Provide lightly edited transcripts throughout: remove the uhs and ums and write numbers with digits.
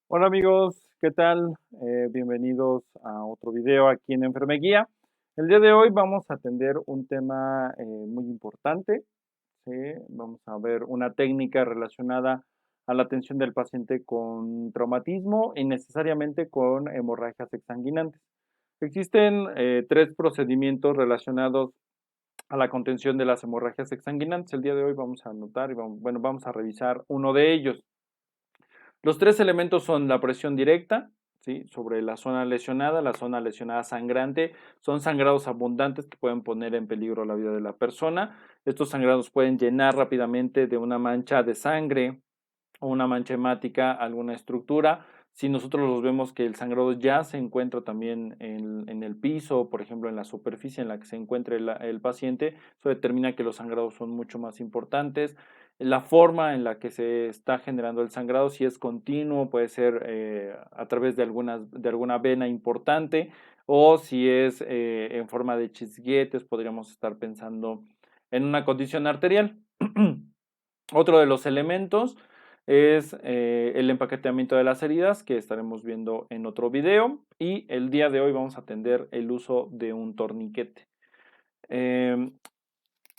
Hola amigos, ¿qué tal? Bienvenidos a otro video aquí en Enfermeguía. El día de hoy vamos a atender un tema muy importante, ¿sí? Vamos a ver una técnica relacionada a la atención del paciente con traumatismo y necesariamente con hemorragias exsanguinantes. Existen tres procedimientos relacionados a la contención de las hemorragias exsanguinantes. El día de hoy vamos a anotar y vamos a revisar uno de ellos. Los tres elementos son la presión directa, ¿sí? Sobre la zona lesionada sangrante, son sangrados abundantes que pueden poner en peligro la vida de la persona. Estos sangrados pueden llenar rápidamente de una mancha de sangre o una mancha hemática alguna estructura. Si nosotros los vemos que el sangrado ya se encuentra también en el piso, por ejemplo, en la superficie en la que se encuentre el paciente, eso determina que los sangrados son mucho más importantes. La forma en la que se está generando el sangrado, si es continuo, puede ser a través de alguna vena importante, o si es en forma de chisguetes, podríamos estar pensando en una condición arterial. Otro de los elementos es el empaquetamiento de las heridas, que estaremos viendo en otro video. Y el día de hoy vamos a atender el uso de un torniquete.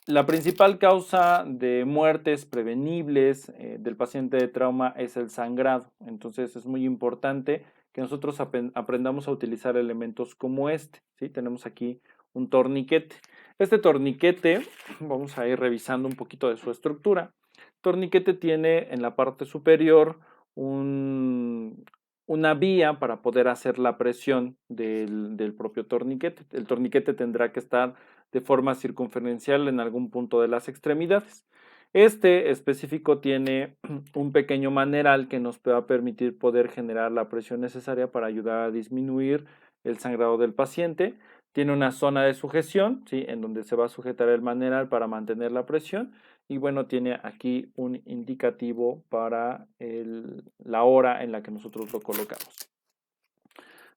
La principal causa de muertes prevenibles del paciente de trauma es el sangrado. Entonces es muy importante que nosotros aprendamos a utilizar elementos como este, ¿sí? Tenemos aquí un torniquete. Este torniquete, vamos a ir revisando un poquito de su estructura. El torniquete tiene en la parte superior una vía para poder hacer la presión del propio torniquete. El torniquete tendrá que estar de forma circunferencial en algún punto de las extremidades. Este específico tiene un pequeño maneral que nos va a permitir poder generar la presión necesaria para ayudar a disminuir el sangrado del paciente. Tiene una zona de sujeción, ¿sí? En donde se va a sujetar el maneral para mantener la presión. Y bueno, tiene aquí un indicativo para la hora en la que nosotros lo colocamos.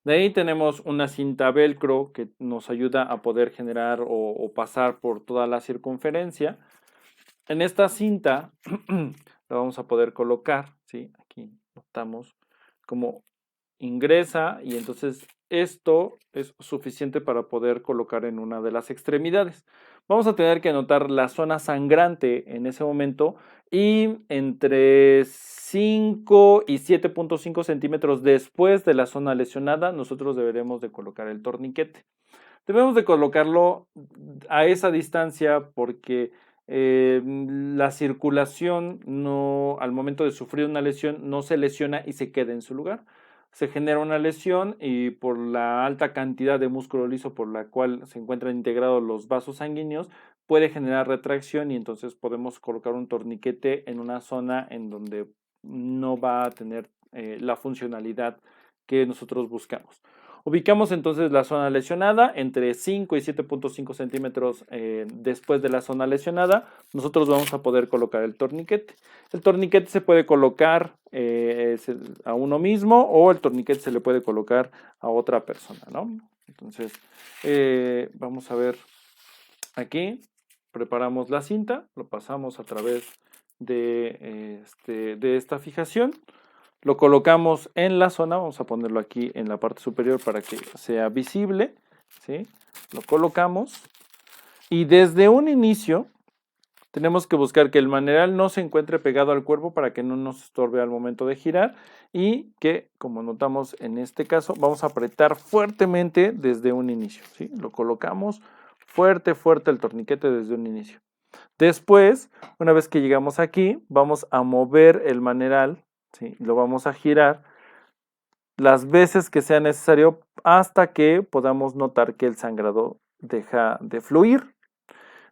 De ahí tenemos una cinta velcro que nos ayuda a poder generar o pasar por toda la circunferencia. En esta cinta la vamos a poder colocar, ¿sí? Aquí notamos cómo ingresa y entonces esto es suficiente para poder colocar en una de las extremidades. Vamos a tener que notar la zona sangrante en ese momento y entre 5 y 7.5 centímetros después de la zona lesionada nosotros deberemos de colocar el torniquete. Debemos de colocarlo a esa distancia porque la circulación no, al momento de sufrir una lesión no se lesiona y se queda en su lugar. Se genera una lesión y por la alta cantidad de músculo liso por la cual se encuentran integrados los vasos sanguíneos, puede generar retracción y entonces podemos colocar un torniquete en una zona en donde no va a tener la funcionalidad que nosotros buscamos. Ubicamos entonces la zona lesionada entre 5 y 7.5 centímetros después de la zona lesionada. Nosotros vamos a poder colocar el torniquete. El torniquete se puede colocar a uno mismo o el torniquete se le puede colocar a otra persona, ¿no? Entonces, vamos a ver aquí. Preparamos la cinta, lo pasamos a través de esta fijación. Lo colocamos en la zona, vamos a ponerlo aquí en la parte superior para que sea visible, ¿sí? Lo colocamos y desde un inicio tenemos que buscar que el maneral no se encuentre pegado al cuerpo para que no nos estorbe al momento de girar y que, como notamos en este caso, vamos a apretar fuertemente desde un inicio, ¿sí? Lo colocamos fuerte, fuerte el torniquete desde un inicio. Después, una vez que llegamos aquí, vamos a mover el maneral, ¿sí? Lo vamos a girar las veces que sea necesario hasta que podamos notar que el sangrado deja de fluir.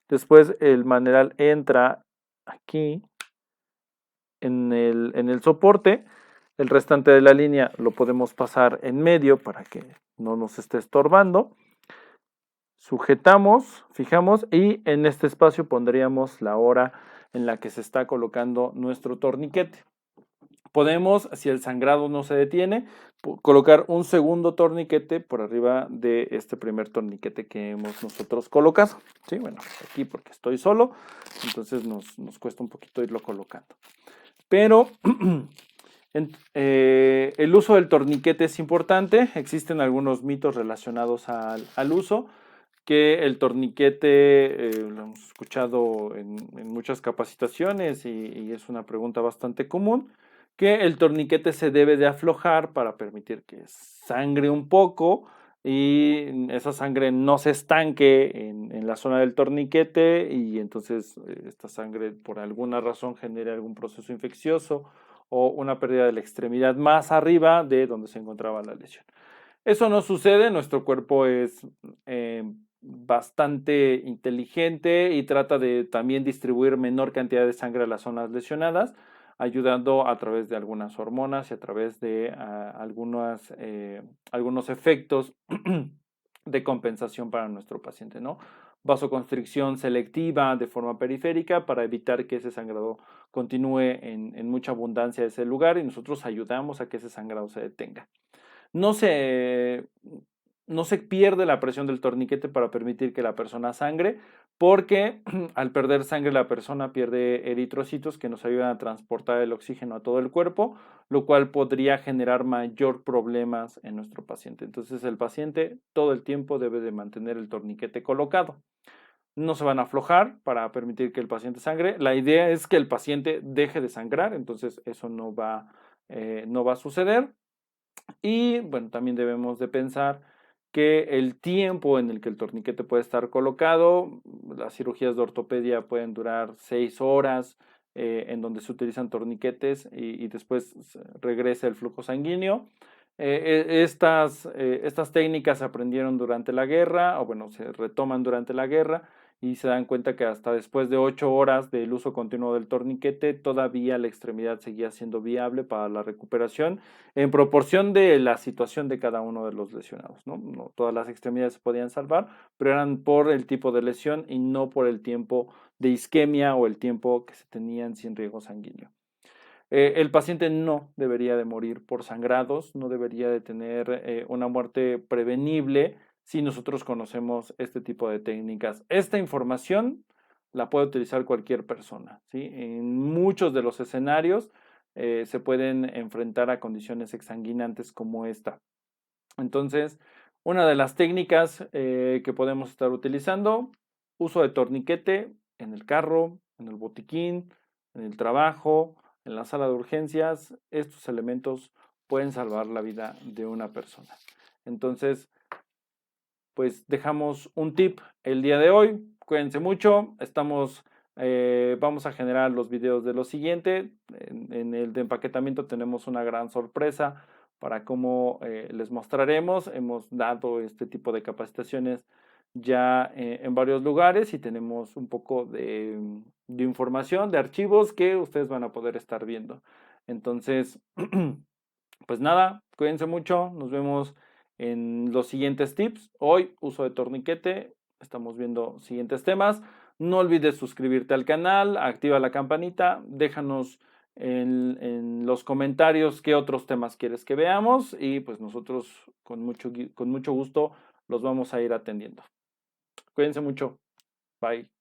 Después el maneral entra aquí en el soporte. El restante de la línea lo podemos pasar en medio para que no nos esté estorbando. Sujetamos, fijamos y en este espacio pondríamos la hora en la que se está colocando nuestro torniquete. Podemos, si el sangrado no se detiene, colocar un segundo torniquete por arriba de este primer torniquete que hemos nosotros colocado. Sí, bueno, aquí porque estoy solo, entonces nos cuesta un poquito irlo colocando. Pero El uso del torniquete es importante. Existen algunos mitos relacionados al uso, que el torniquete, lo hemos escuchado en muchas capacitaciones y es una pregunta bastante común, que el torniquete se debe de aflojar para permitir que sangre un poco y esa sangre no se estanque en la zona del torniquete y entonces esta sangre por alguna razón genere algún proceso infeccioso o una pérdida de la extremidad más arriba de donde se encontraba la lesión. Eso no sucede, nuestro cuerpo es bastante inteligente y trata de también distribuir menor cantidad de sangre a las zonas lesionadas, ayudando a través de algunas hormonas y a través de algunos efectos de compensación para nuestro paciente, ¿no? Vasoconstricción selectiva de forma periférica para evitar que ese sangrado continúe en mucha abundancia de ese lugar y nosotros ayudamos a que ese sangrado se detenga. No se, no se pierde la presión del torniquete para permitir que la persona sangre, porque al perder sangre la persona pierde eritrocitos que nos ayudan a transportar el oxígeno a todo el cuerpo, lo cual podría generar mayor problemas en nuestro paciente. Entonces el paciente todo el tiempo debe de mantener el torniquete colocado. No se van a aflojar para permitir que el paciente sangre. La idea es que el paciente deje de sangrar, entonces eso no va a suceder. Y bueno, también debemos de pensar que el tiempo en el que el torniquete puede estar colocado, las cirugías de ortopedia pueden durar 6 horas, en donde se utilizan torniquetes y después regresa el flujo sanguíneo. Estas técnicas se aprendieron durante la guerra, o bueno, se retoman durante la guerra y se dan cuenta que hasta después de 8 horas del uso continuo del torniquete, todavía la extremidad seguía siendo viable para la recuperación en proporción de la situación de cada uno de los lesionados, ¿no? No todas las extremidades se podían salvar, pero eran por el tipo de lesión y no por el tiempo de isquemia o el tiempo que se tenían sin riesgo sanguíneo. El paciente no debería de morir por sangrados, no debería de tener una muerte prevenible si nosotros conocemos este tipo de técnicas. Esta información la puede utilizar cualquier persona, ¿sí? En muchos de los escenarios se pueden enfrentar a condiciones exsanguinantes como esta. Entonces, una de las técnicas que podemos estar utilizando, uso de torniquete en el carro, en el botiquín, en el trabajo, en la sala de urgencias. Estos elementos pueden salvar la vida de una persona. Entonces, pues dejamos un tip el día de hoy. Cuídense mucho. Vamos a generar los videos de lo siguiente. En el de empaquetamiento tenemos una gran sorpresa para cómo les mostraremos. Hemos dado este tipo de capacitaciones ya en varios lugares y tenemos un poco de información, de archivos que ustedes van a poder estar viendo. Entonces, pues nada, cuídense mucho. Nos vemos en los siguientes tips. Hoy, uso de torniquete. Estamos viendo siguientes temas. No olvides suscribirte al canal, activa la campanita, déjanos en los comentarios qué otros temas quieres que veamos y pues nosotros con mucho gusto los vamos a ir atendiendo. Cuídense mucho. Bye.